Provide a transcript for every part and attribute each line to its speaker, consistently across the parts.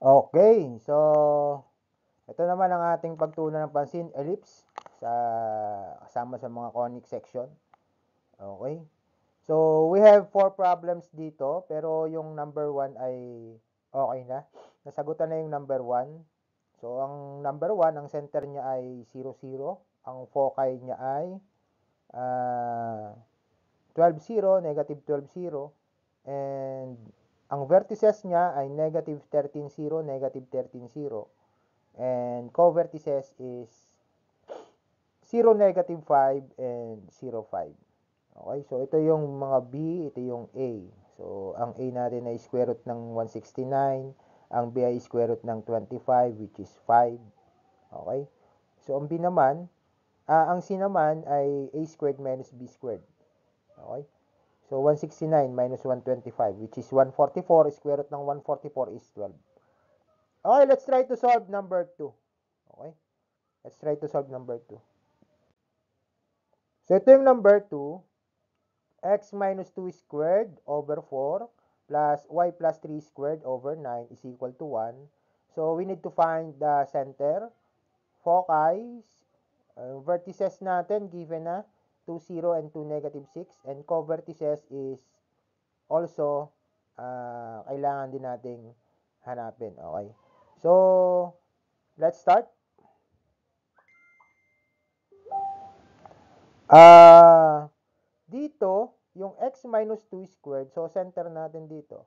Speaker 1: Okay, so ito naman ang ating pagtuunan ng pansin, ellipse sa kasama sa mga conic section. Okay. So we have 4 problems dito, pero yung number 1 ay okay na. Nasagutan na yung number 1. So ang number 1, ang center niya ay 0, 0. Ang foci niya ay 12, 0, negative 12, 0. And ang vertices niya ay negative 13, 0, negative 13, 0. And co-vertices is 0, negative 5, and 0, 5. Okay, so ito yung mga B, ito yung A. So, ang A natin ay square root ng 169, ang B ay square root ng 25, which is 5. Okay, so ang B naman, ang C naman ay A squared minus B squared. Okay, so 169 minus 125, which is 144, square root ng 144 is 12. Okay, let's try to solve number 2. Okay, let's try to solve number 2. So, ito yung number 2. X minus 2 squared over 4 plus y plus 3 squared over 9 is equal to 1. So, we need to find the center, foci, vertices natin given na 2, 0 and 2, negative 6. And co-vertices is also kailangan din nating hanapin. Okay. So, let's start. Dito, yung x minus 2 squared, so center natin dito.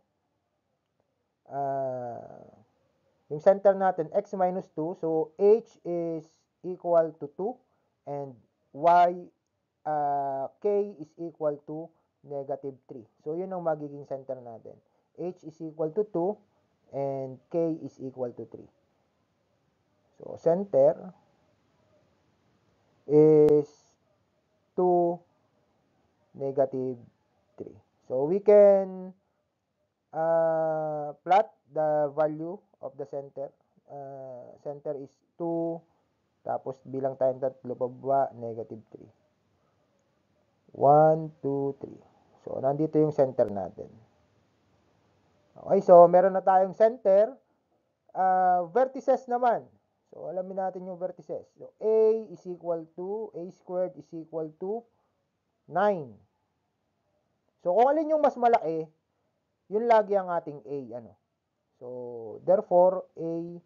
Speaker 1: Yung center natin, x minus 2, so h is equal to 2, and k is equal to negative 3. So, yun ang magiging center natin. H is equal to 2, and k is equal to 3. So, center is 2, negative 3. So, we can plot the value of the center. Center is 2, tapos bilang tayong tatlo pababa, negative 3. 1, 2, 3. So, nandito yung center natin. Okay, so meron na tayong center. Vertices naman. So, alamin natin yung vertices. So, A is equal to, A squared is equal to 9. So, kung alin yung mas malaki, yun lagi ang ating A. Ano? So, therefore, A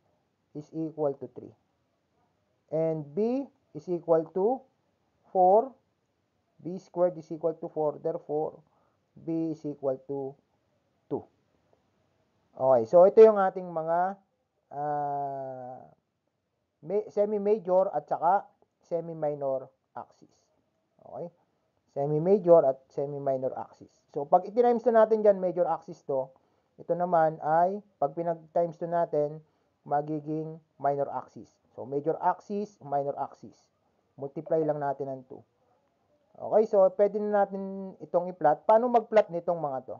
Speaker 1: is equal to 3. And B is equal to 4. B squared is equal to 4. Therefore, B is equal to 2. Okay, so ito yung ating mga semi-major at saka semi-minor axis. Okay? Semi-major at semi-minor axis. So, pag itinimes na natin dyan, major axis to, ito naman ay, pag pinag-times to natin, magiging minor axis. So, major axis, minor axis. Multiply lang natin ng 2. Okay, so pwede na natin itong i-plot. Paano mag-plot nitong mga to?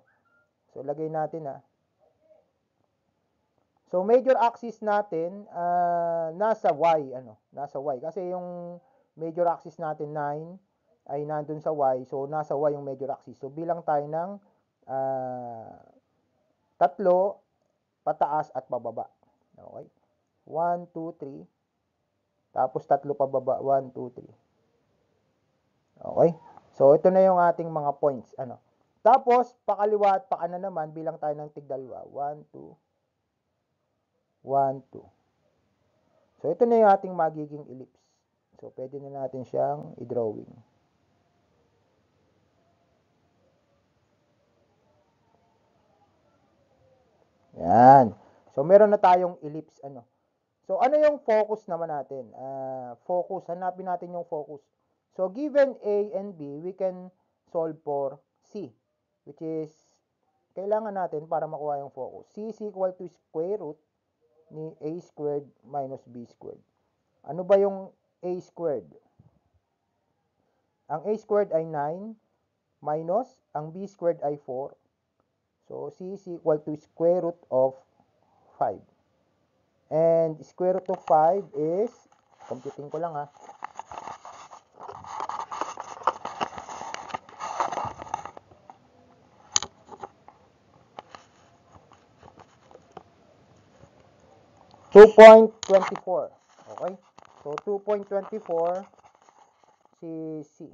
Speaker 1: So, lagay natin So, major axis natin, nasa Y, nasa Y. Kasi yung major axis natin, 9, ay nandun sa Y. So, nasa Y yung major axis. So, bilang tayo ng 3, pataas at pababa. Okay? 1, 2, 3. Tapos 3 pababa. 1, 2, 3. Okay? So, ito na yung ating mga points. Tapos, pakaliwa at pakanan naman, bilang tayo ng tigdalwa. 1, 2, 1, 2. So, ito na yung ating magiging ellipse. So, pwede na natin siyang i-drawing. Yan. So, meron na tayong ellipse. So, ano yung focus naman natin? Focus. Hanapin natin yung focus. So, given A and B, we can solve for C, which is, kailangan natin para makuha yung focus. C is equal to square root ni A squared minus B squared. Ano ba yung A squared? Ang A squared ay 9 minus, ang B squared ay 4. So, C is equal to square root of 5. And square root of 5 is, computing ko lang 2.24. Okay? So, 2.24 si C.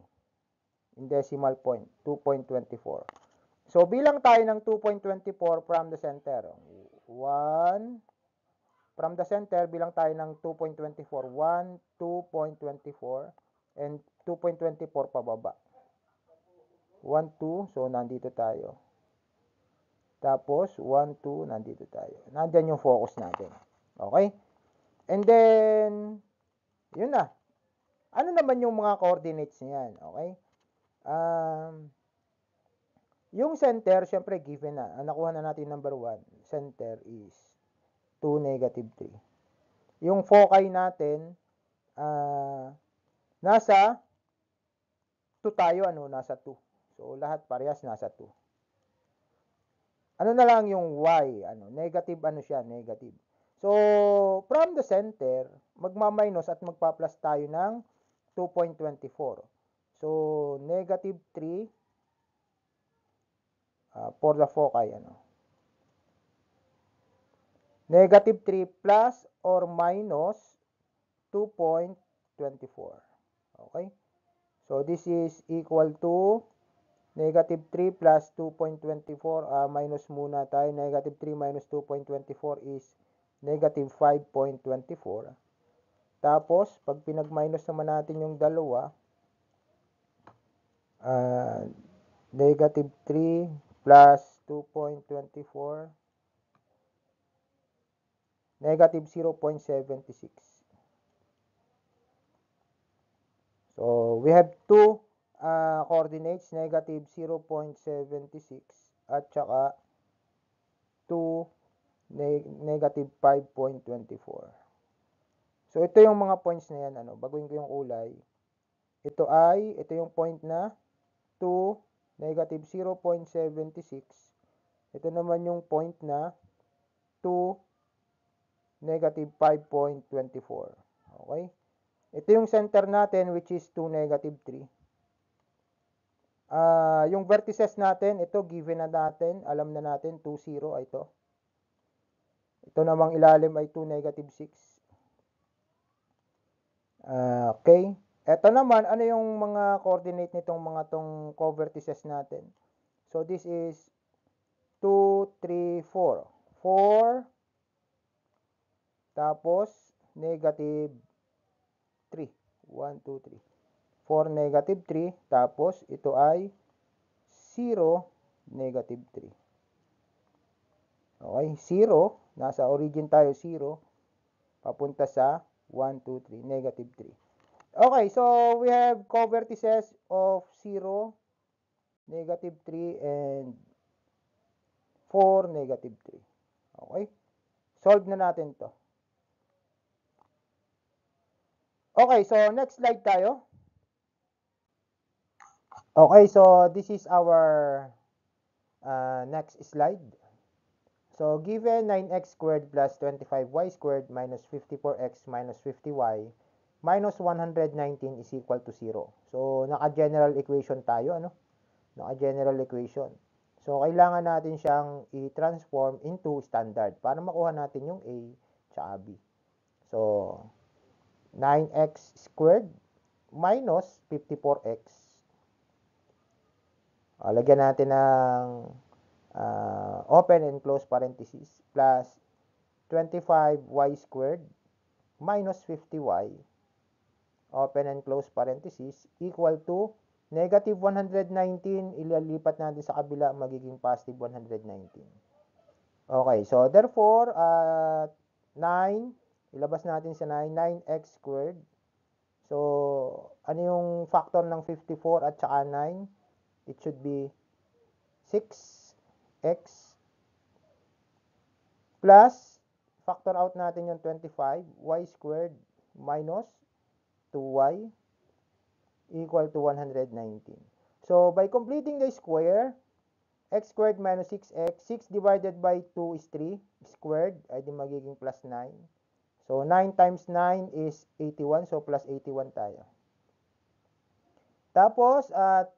Speaker 1: In decimal point, 2.24. So, bilang tayo ng 2.24 from the center. 1, from the center, bilang tayo ng 2.24. 1, 2.24, and 2.24 pababa. 1, 2, so nandito tayo. Tapos, 1, 2, nandito tayo. Nandyan yung focus natin. Okay? And then, yun na. Ano naman yung mga coordinates niyan? Okay? Yung center, syempre given na. Nakuha na natin number 1. Center is 2, negative 3. Yung foci natin, nasa 2 tayo, ano? Nasa 2. So, lahat parehas nasa 2. Ano na lang yung y, ano? Negative, ano siya? Negative. So, from the center, magma-minus at magpa-plus tayo ng 2.24. So, negative 3 for the foci, ano? Negative 3 plus or minus 2.24. Okay? So, this is equal to negative 3 plus 2.24. Minus muna tayo. Negative 3 minus 2.24 is negative 5.24. Tapos, pag pinag-minus naman natin yung dalawa, negative 3 plus 2.24, negative 0.76. So, we have two coordinates, negative 0.76 at saka 2, negative 5.24. So, ito yung mga points na yan. Ano, baguhin ko yung kulay. Ito yung point na 2, negative 0.76. Ito naman yung point na 2, negative 5.24. Okay? Ito yung center natin, which is 2, negative 3. Yung vertices natin, ito given na natin. Alam na natin, 2, 0 ay ito. Ito namang ilalim ay 2, negative 6. Okay. Ito naman, ano yung mga coordinate nitong mga tong co-vertices natin? So, this is 2, 3, 4. 4, tapos, negative 3. 1, 2, 3. 4, negative 3. Tapos, ito ay 0, negative 3. Okay, 0. Nasa origin tayo, 0. Papunta sa 1, 2, 3, negative 3. Okay, so we have co-vertices of 0, negative 3, and 4, negative 3. Okay? Solve na natin to. Okay, so next slide tayo. Okay, so this is our next slide. So, given 9x squared plus 25y squared minus 54x minus 50y minus 119 is equal to 0. So, naka-general equation tayo, ano? Naka-general equation. So, kailangan natin siyang i-transform into standard para makuha natin yung A tsaka B. So, 9x squared minus 54x. Lagyan natin ng open and close parenthesis plus 25y squared minus 50y open and close parenthesis equal to negative 119, ilalipat natin sa kabila, magiging positive 119. Okay, so therefore, 9, ilabas natin sa 9, 9x squared. So, ano yung factor ng 54 at saka 9? It should be 6x plus, factor out natin yung 25, y squared minus 2y equal to 119. So, by completing the square, x squared minus 6x, 6 divided by 2 is 3, squared, ay di magiging plus 9. So, 9 times 9 is 81, so plus 81 tayo. Tapos, 2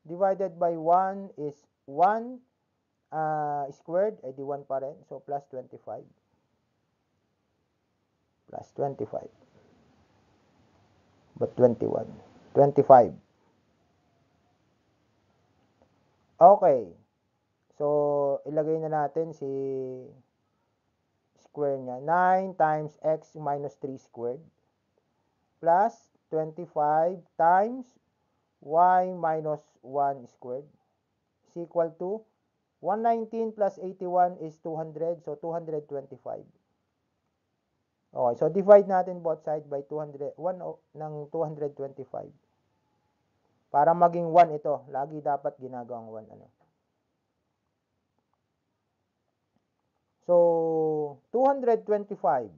Speaker 1: divided by 1 is 1 squared, ay di 1 pa rin, so plus 25. plus 25. But 21. 25. Okay. So, ilagay na natin si square niya. 9 times x minus 3 squared plus 25 times y minus 1 squared is equal to 119 plus 81 is 200. So, 225. Okay. So, divide natin both sides by 200. 1 ng 225. Para maging 1 ito. Lagi dapat ginagawang 1. Ano? So, 225.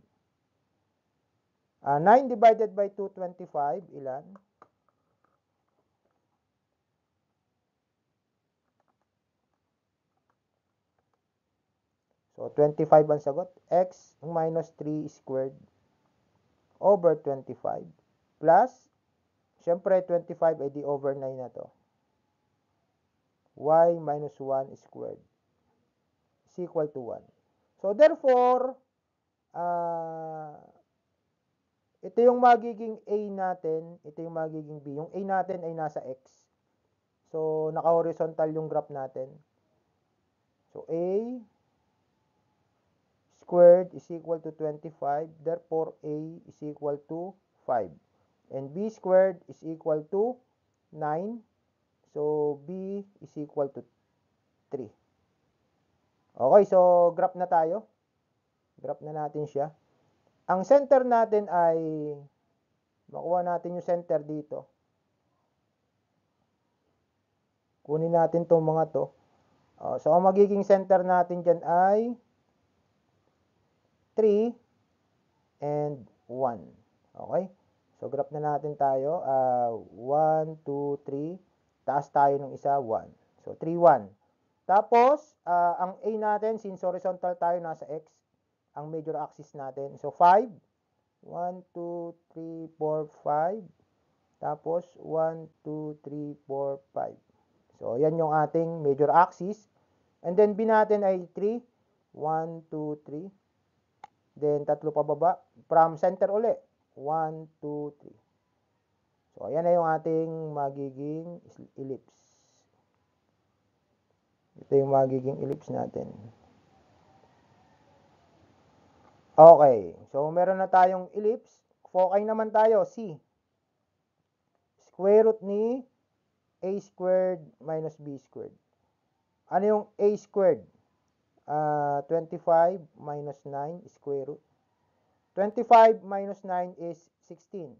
Speaker 1: 9 divided by 225, ilan? So, 25 ang sagot. X minus 3 squared over 25 plus, syempre 25 ay di over 9 na to. Y minus 1 squared is equal to 1. So, therefore, ito yung magiging A natin, ito yung magiging B. Yung A natin ay nasa X. So, naka-horizontal yung graph natin. So, A squared is equal to 25. Therefore, A is equal to 5. And B squared is equal to 9. So, B is equal to 3. Okay, so graph na tayo. Graph na natin siya. Ang center natin ay, makuha natin yung center dito. Kunin natin itong mga to. So, ang magiging center natin dyan ay 3 and 1. Okay? So, graph na natin tayo. 1, 2, 3. Taas tayo ng isa, 1. So, 3, 1. Tapos, ang A natin, since horizontal tayo, nasa X, ang major axis natin. So, 5. 1, 2, 3, 4, 5. Tapos, 1, 2, 3, 4, 5. So, yan yung ating major axis. And then, B natin ay 3. 1, 2, 3. Then, tatlo pa baba. From center uli. 1, 2, 3. So, ayan na yung ating magiging ellipse. Ito yung magiging ellipse natin. Okay. So, meron na tayong ellipse. Foci naman tayo. C. Square root ni A squared minus B squared. Ano yung A squared? 25 minus 9 square root. 25 minus 9 is 16.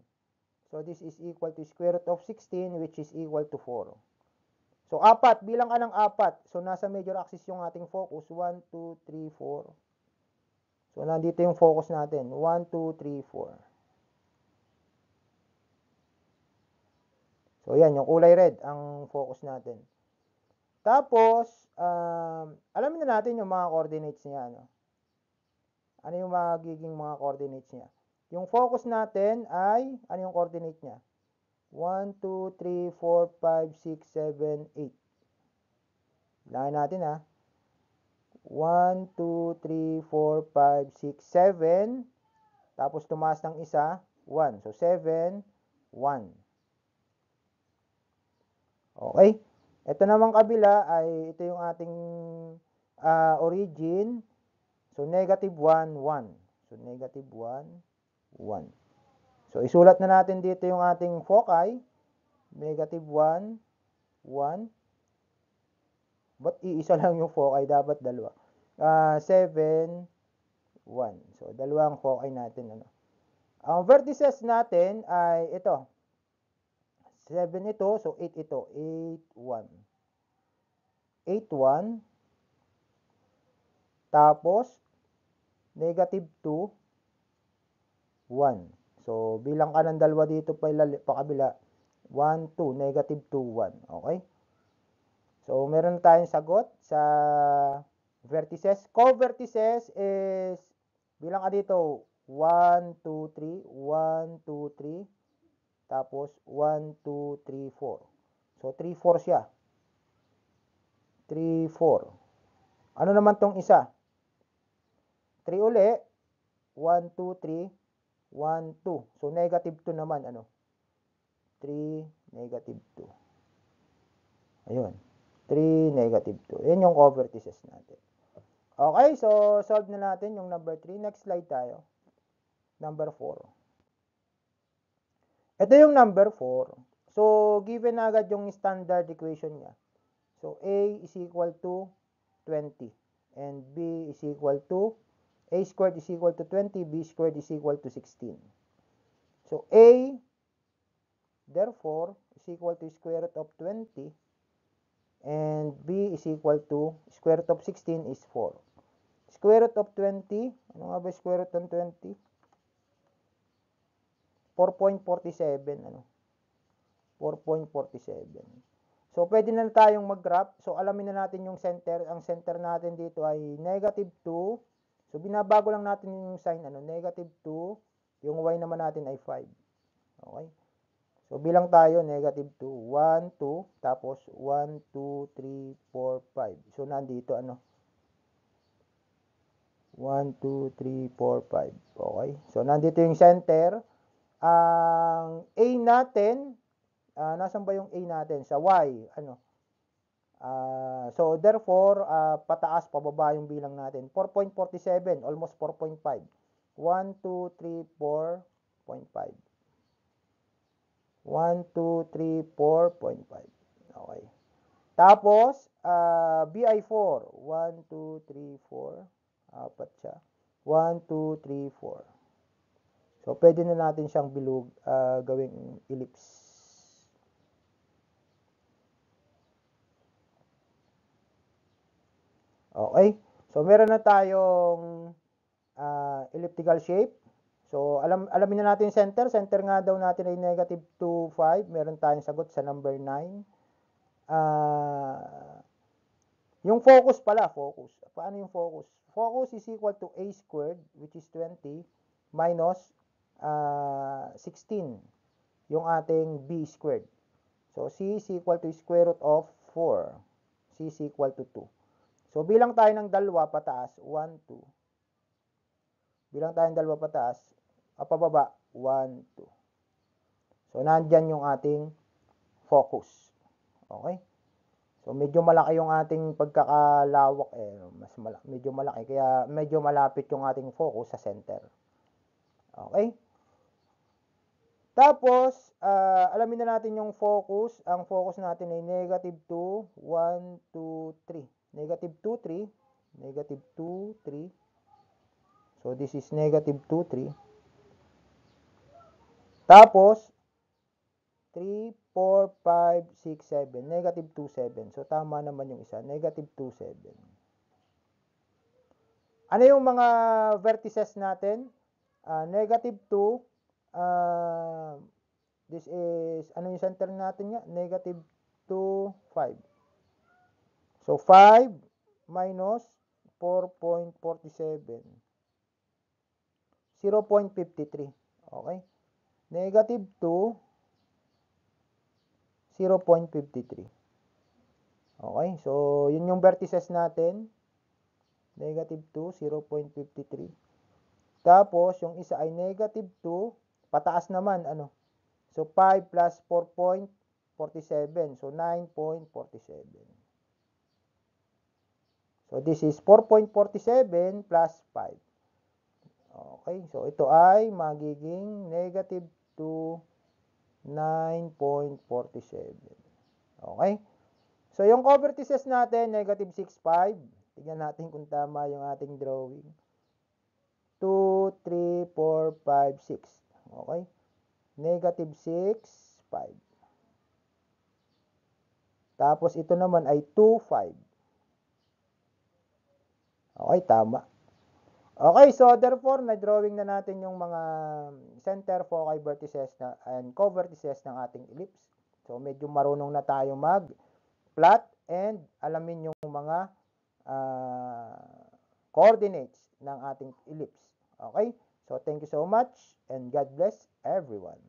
Speaker 1: So, this is equal to square root of 16, which is equal to 4. So, 4. Bilang ka ng 4. So, nasa major axis yung ating focus. 1, 2, 3, 4. So, nandito yung focus natin. 1, 2, 3, 4. So, yan. Yung kulay red ang focus natin. Tapos, alamin na natin yung mga coordinates niya. Ano yung magiging mga coordinates niya? Yung focus natin ay, ano yung coordinate niya? 1, 2, 3, 4, 5, 6, 7, 8. Bilangin natin 1, 2, 3, 4, 5, 6, 7. Tapos tumaas ng isa, 1. So, 7, 1. Okay? Ito namang kabila ay, ito yung ating origin. So, negative 1, 1. So, negative 1, 1. So, isulat na natin dito yung ating foci. Negative 1, 1. Ba't iisa lang yung foci? Dapat dalawa. 7, 1. So, dalawang foci natin. Ang vertices natin ay ito. 7 ito. So, 8 ito. 8, 1. 8, 1. Tapos, negative 2, 1. So, bilang ka ng dalawa dito pa kabila. 1, 2. Negative 2, 1. Okay? So, meron tayong sagot sa vertices. Co-vertices is, bilang ka dito, 1, 2, 3. 1, 2, 3. Tapos, 1, 2, 3, 4. So, 3, 4 siya. 3, 4. Ano naman tong isa? 3 uli. 1, 2, 3. 1, 2. So, negative 2 naman, 3, negative 2. Ayun. 3, negative 2. Yan yung co-vertices natin. Okay, so solve na natin yung number 3. Next slide tayo. Number 4. Ito yung number 4. So, given na agad yung standard equation niya. So, A is equal to 20. And B is equal to, A squared is equal to 20, B squared is equal to 16. So, A, therefore, is equal to square root of 20. And B is equal to square root of 16 is 4. Square root of 20, ano nga ba square root ng 20? 4.47, 4.47. So, pwede na tayong mag-graph. So, alamin na natin yung center. Ang center natin dito ay negative 2. So, binabago lang natin yung sign, negative 2. Yung y naman natin ay 5. Okay? So, bilang tayo, negative 2. 1, 2. Tapos, 1, 2, 3, 4, 5. So, nandito, 1, 2, 3, 4, 5. Okay? So, nandito yung center. Ang A natin, nasan ba yung A natin? Sa Y. So, therefore, pataas, pababa yung bilang natin. 4.47, almost 4.5. 1, 2, 3, 4.5. 1, 2, 3, 4.5. Okay. Tapos, BI4. 1, 2, 3, 4. Apat siya. 1, 2, 3, 4. So, pwede na natin siyang bilog, gawing ellipse. Okay. So, meron na tayong elliptical shape. So, alamin na natin yung center. Center nga daw natin ay negative 2, 5. Meron tayong sagot sa number 9. Yung focus pala, focus. Paano yung focus? Focus is equal to A squared, which is 20, minus 16, yung ating B squared. So, C is equal to square root of 4. C is equal to 2. So, bilang tayo ng dalawa pataas, 1, 2. Bilang tayo ng dalawa pataas, pababa, 1, 2. So, nandyan yung ating focus. Okay? So, medyo malaki yung ating pagkakalawak, medyo malaki. Kaya, medyo malapit yung ating focus sa center. Okay? Tapos, alamin na natin yung focus. Ang focus natin ay negative 2, 1, 2, 3. Negative 2, 3. Negative 2, 3. So, this is negative 2, 3. Tapos, 3, 4, 5, 6, 7. Negative 2, 7. So, tama naman yung isa. Negative 2, 7. Ano yung mga vertices natin? Negative 2. This is, ano yung center natin nga? Negative 2, 5. So, 5 minus 4.47. 0.53. Okay? Negative 2, 0.53. Okay? So, yun yung vertices natin. Negative 2, 0.53. Tapos, yung isa ay negative 2. Pataas naman, So, 5 plus 4.47. So, 9.47. So, this is 4.47 plus 5. Okay, so ito ay magiging negative 2, 9.47. Okay? So, yung co-vertices natin, negative 6, 5. Tignan natin kung tama yung ating drawing. 2, 3, 4, 5, 6. Okay? Negative 6, 5. Tapos, ito naman ay 2, 5. Okay, tama. Okay, so therefore, na-drawing na natin yung mga center, foci, vertices and co-vertices ng ating ellipse. So, medyo marunong na tayo mag-plot and alamin yung mga coordinates ng ating ellipse. Okay? So, thank you so much and God bless everyone.